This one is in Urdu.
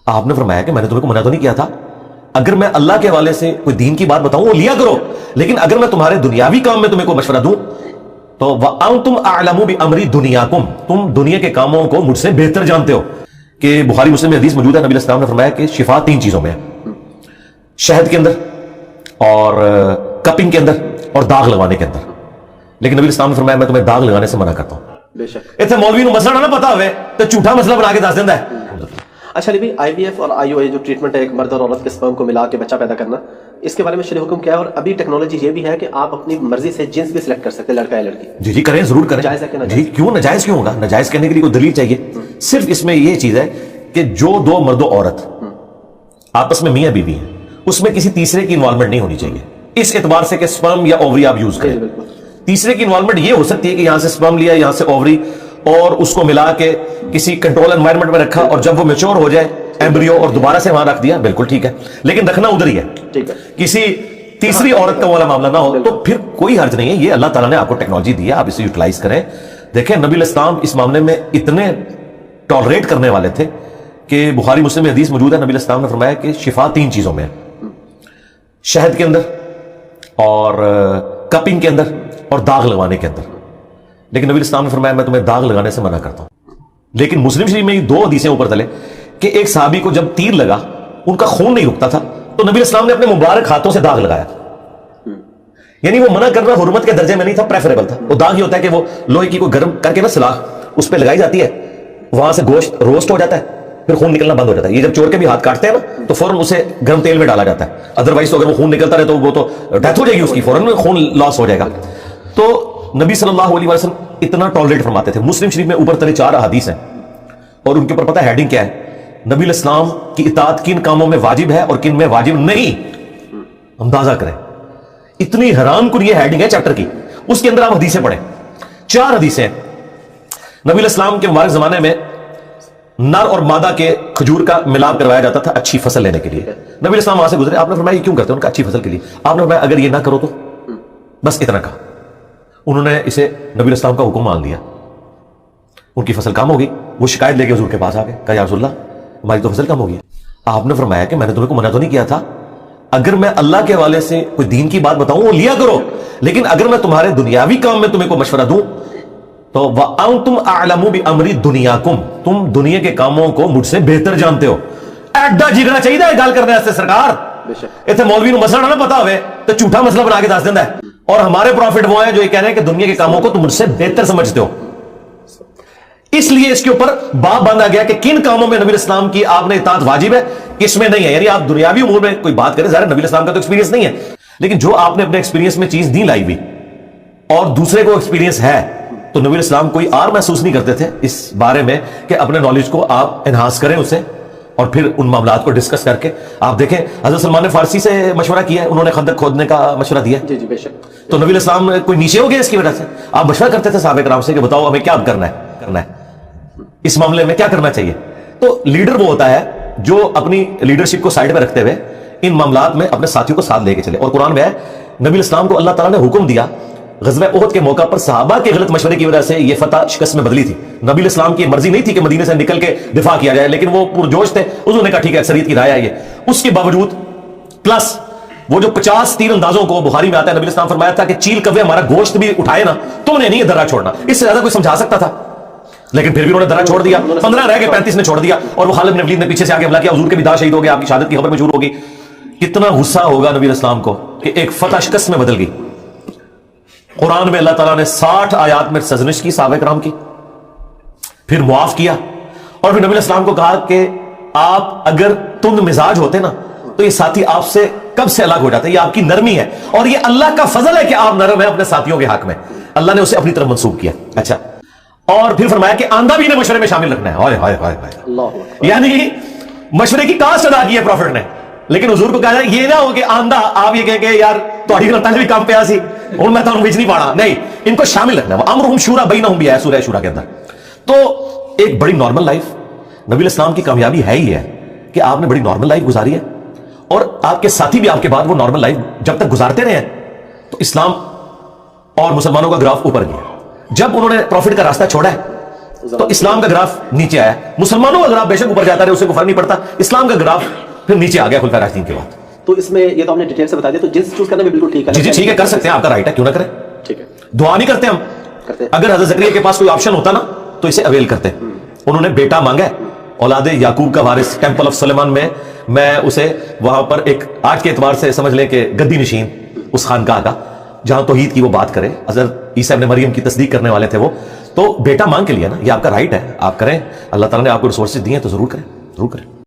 آپ نے فرمایا کہ میں نے تمہیں کو منع تو نہیں کیا تھا, اگر میں اللہ کے حوالے سے کوئی دین کی بات بتاؤں وہ لیا کرو, لیکن اگر میں تمہارے دنیاوی کام میں تمہیں کوئی مشورہ دوں تو وَأَنْتُمْ أَعْلَمُ بِأَمْرِ دُنْيَاكُمْ, تم دنیا کے کاموں کو مجھ سے بہتر جانتے ہو. کہ بخاری مسلم میں حدیث موجود ہے, نبی علیہ السلام نے فرمایا کہ شفا 3 چیزوں میں ہے, شہد کے اندر اور کپنگ کے اندر اور داغ لگانے کے اندر. لیکن نبی علیہ السلام نے فرمایا میں تمہیں داغ لگانے سے منع کرتا ہوں. بے شک اتنے مولوی نو مسئلہ نہ پتا ہوئے تو جھوٹا مسئلہ بنا کے دس دینا ہے. اچھا علی بھائی, آئی وی ایف اور آئی او اے جو ٹریٹمنٹ ہے ایک مرد اور عورت کے سپرم کو ملا کے بچہ پیدا کرنا, اس کے بارے میں شرع حکم کیا ہے؟ اور ابھی ٹیکنالوجی یہ بھی ہے کہ آپ اپنی مرضی سے جنس بھی سلیکٹ کر سکتے ہیں, لڑکا یا لڑکی. جی جی کریں, ضرور کریں. جائز ہے کہ ناجائز؟ جی کیوں ناجائز کیوں ہوگا؟ ناجائز کرنے کے لیے کوئی دلیل چاہیے. صرف اس میں یہ چیز ہے کہ جو 2 مرد و عورت آپس میں میاں بیوی ہیں اس میں کسی تیسرے کی انوالومنٹ نہیں ہونی چاہیے, اس اعتبار سے کہ سپرم یا اووری آپ یوز کریں. تیسرے کی انوالومنٹ یہ ہو سکتی ہے کہ یہاں سے سپرم لیا, یہاں سے اووری, اور اس کو ملا کے کسی کنٹرول انوائرمنٹ میں رکھا, اور جب وہ میچور ہو جائے ایمبریو اور دوبارہ سے وہاں رکھ دیا, بالکل ٹھیک ہے, لیکن رکھنا ادھر ہی ہے. کسی تیسری عورت کا والا معاملہ نہ ہو, تو پھر کوئی حرج نہیں ہے. یہ اللہ تعالیٰ نے آپ کو ٹیکنالوجی دی ہے, آپ اسے یوٹیلائز کریں. دیکھیں نبی علیہ السلام اس معاملے میں اتنے ٹالریٹ کرنے والے تھے کہ بخاری مسلم میں حدیث موجود ہے, نبی علیہ السلام نے فرمایا کہ شفا 3 چیزوں میں ہے, شہد کے اندر اور کپنگ کے اندر اور داغ لگانے کے اندر. لیکن نبی علیہ السلام نے فرمایا میں تمہیں داغ لگانے سے منع کرتا ہوں. لیکن مسلم شریف میں 2 حدیثیں اوپر تلے کہ ایک صحابی کو جب تیر لگا ان کا خون نہیں رکتا تھا تو نبی علیہ السلام نے اپنے مبارک ہاتھوں سے داغ لگایا. یعنی وہ منع کرنا حرمت کے درجے میں نہیں تھا, پریفریبل تھا. وہ داغ یہ ہوتا ہے کہ وہ لوہے کی کوئی گرم کر کے نا سلاخ اس پہ لگائی جاتی ہے, وہاں سے گوشت روسٹ ہو جاتا ہے, پھر خون نکلنا بند ہو جاتا ہے. یہ جب چور کے بھی ہاتھ کاٹتے ہیں نا تو فوراً اسے گرم تیل میں ڈالا جاتا ہے, ادروائز تو اگر وہ خون نکلتا رہے تو وہ تو ڈیتھ ہو جائے گی اس کی, فوراً خون لاس ہو جائے گا. تو نبی صلی اللہ علیہ وسلم اتنا ٹالریٹ فرماتے تھے. مسلم شریف میں اوپر تلے 4 احادیث ہیں اور ان کے اوپر پتہ ہیڈنگ کیا ہے, نبی علیہ السلام کی اطاعت کن کاموں میں واجب ہے اور کن میں واجب نہیں. اندازہ کریں, اتنی حیران کن یہ ہیڈنگ ہے چیپٹر کی. اس کے اندر آپ حدیثیں پڑھیں, 4 حدیثیں ہیں. نبی علیہ السلام کے مبارک زمانے میں نر اور مادہ کے کھجور کا ملاپ کروایا جاتا تھا اچھی فصل لینے کے لیے. نبی علیہ السلام وہاں سے گزرے, آپ نے فرمایا یہ کیوں کرتے ہیں؟ ان کا اچھی فصل کے لیے. آپ نے فرمایا اگر یہ نہ کرو تو, بس اتنا کہا. انہوں نے اسے نبی علیہ السلام کا حکم مان لیا, ان کی فصل کم ہو گئی. وہ شکایت لے کے حضور کے پاس آ گئے, کہا یا رسول اللہ ہماری تو فصل کم ہو گئی. آپ نے فرمایا کہ میں نے تمہیں کو منع تو نہیں کیا تھا, اگر میں اللہ کے حوالے سے کوئی دین کی بات بتاؤں وہ لیا کرو, لیکن اگر میں تمہارے دنیاوی کام میں تمہیں کو مشورہ دوں تو وَأَنْتُمْ أَعْلَمُ بِأَمْرِ دُنْيَاكُمْ, تم دنیا کے کاموں کو مجھ سے بہتر جانتے ہو. ایڈا جگنا چاہیے گال کرنے واسطے سرکار. اتنے مولوی نو مسئلہ نہ پتا ہوئے تو جھوٹا مسئلہ بنا کے دس دینا ہے. اور ہمارے پروفٹ وہ ہیں جو یہ کہہ رہے ہیں کہ دنیا کے کاموں کو تم مجھ سے بہتر سمجھتے ہو. اس لیے اس کے اوپر باب باندھا گیا کہ کن کاموں میں نبی الاسلام کی آپ نے اطاعت واجب ہے, کس میں نہیں ہے. یعنی آپ دنیاوی امور میں کوئی بات کریں, ظاہر نبی الاسلام کا تو ایکسپیرینس نہیں ہے, لیکن جو آپ نے اپنے ایکسپیرینس میں چیز نہیں لائی ہوئی اور دوسرے کو ایکسپیرینس ہے, تو نبی الاسلام کوئی اور محسوس نہیں کرتے تھے اس بارے میں کہ اپنے نالج کو آپ انہانس کریں اسے, اور پھر ان معاملات کو ڈسکس کر کے. آپ دیکھیں حضرت سلمان نے فارسی سے مشورہ کیا ہے, انہوں نے خندق کھودنے کا مشورہ دیا. جی جی بے شک. تو نبی الاسلام کوئی نیچے ہو گیا اس کی وجہ سے؟ آپ مشورہ کرتے تھے صحابہ کرام سے کہ بتاؤ ہمیں کیا کرنا ہے, اس معاملے میں کیا کرنا چاہیے. تو لیڈر وہ ہوتا ہے جو اپنی لیڈرشپ کو سائڈ میں رکھتے ہوئے ان معاملات میں اپنے ساتھیوں کو ساتھ لے کے چلے. اور قرآن میں ہے نبی الاسلام کو اللہ تعالیٰ نے حکم دیا, غزوہ احد کے موقع پر صحابہ کے غلط مشورے کی وجہ سے یہ فتح شکست میں بدلی تھی. نبی الاسلام کی مرضی نہیں تھی کہ مدینے سے نکل کے دفاع کیا جائے, لیکن وہ پرجوش تھے, انہوں نے کہا ٹھیک ہے اکثریت کی رائے ہے یہ. اس کے باوجود پلس وہ جو 50 تیر اندازوں کو بخاری میں آتا ہے, نبی الاسلام فرمایا تھا کہ چیل کوے ہمارا گوشت بھی اٹھائے نا تو نے نہیں درا چھوڑنا. اس سے زیادہ کوئی سمجھا سکتا تھا, لیکن پھر بھی انہوں نے درا چھوڑ دیا. 15 رہ گئے, 35 نے چھوڑ دیا. اور وہ خالد بن ولید نے پیچھے سے آگے حملہ کیا, حضور کے بھی داں شہید ہو گئے, آپ کی شہادت کی خبر مشہور ہوگی. کتنا غصہ ہوگا نبی الاسلام کو کہ ایک فتح شکست میں بدل گئی. قرآن میں اللہ تعالیٰ نے 60 آیات میں سرزنش کی صحابہ کرام کی, پھر معاف کیا, اور پھر نبی الاسلام کو کہا کہ آپ اگر تند مزاج ہوتے نا تو یہ ساتھی آپ سے کب سے الگ ہو جاتے. یہ آپ کی نرمی ہے اور یہ اللہ کا فضل ہے کہ آپ نرم ہیں اپنے ساتھیوں کے حق میں. اللہ نے اسے اپنی طرف منسوب کیا. اچھا, اور پھر فرمایا کہ آندھا بھی انہیں مشورے میں شامل رکھنا ہے. ہائے ہائے ہائے ہائے, یعنی مشورے کی کاسٹ ادا کی ہے پروفٹ نے. لیکن حضور کو کہا جائے یہ نہ ہو کہ آندھا آپ یہ کہیں کہ یار تہاڈی نال تنگ بھی کام پیا سی ہن میں تانوں وچ نہیں پانا. نہیں, ان کو شامل رکھنا ہے. امرہم شورا بینہم بھی ہے سورہ شورا کے اندر. تو ایک بڑی نارمل لائف نبی الاسلام کی کامیابی ہے ہی ہے کہ آپ نے بڑی نارمل لائف گزاری ہے, اور آپ کے ساتھی بھی آپ کے بعد وہ نارمل لائف جب تک گزارتے رہے ہیں تو اسلام اور مسلمانوں کا گراف اوپر گیا. جب انہوں نے پروفٹ کا راستہ چھوڑا ہے تو اسلام کا گراف نیچے آیا. مسلمانوں کا گراف بے شک اوپر جاتا رہے, اسے کوئی فرق نہیں پڑتا. اسلام کا گراف پھر نیچے آ گیا خلفائے راشدین کے بعد. تو اس میں یہ تو ہم نے ڈیٹیل سے بتا دیا, تو جنس چوز کرنا بھی بالکل ٹھیک ہے. جی ٹھیک ہے, کر سکتے ہیں, آپ کا رائٹ ہے, کیوں نہ کریں. ٹھیک ہے, دعا نہیں کرتے ہم, اگر حضرت زکریا کے پاس کوئی آپشن ہوتا نا تو اسے اویل کرتے. انہوں نے بیٹا مانگا ہے, اولاد یعقوب کا وارث, ٹیمپل آف سلیمان میں اسے وہاں پر ایک آج کے اعتبار سے سمجھ لیں کہ گدی نشین اس خانقاہ کا, جہاں توحید کی وہ بات کرے, حضرت عیسیٰ ابن مریم کی تصدیق کرنے والے تھے وہ, تو بیٹا مانگ کے لیا نا, یہ آپ کا رائٹ ہے, آپ کریں. اللہ تعالیٰ نے آپ کو ریسورسز دیے ہیں تو ضرور کریں, ضرور کریں.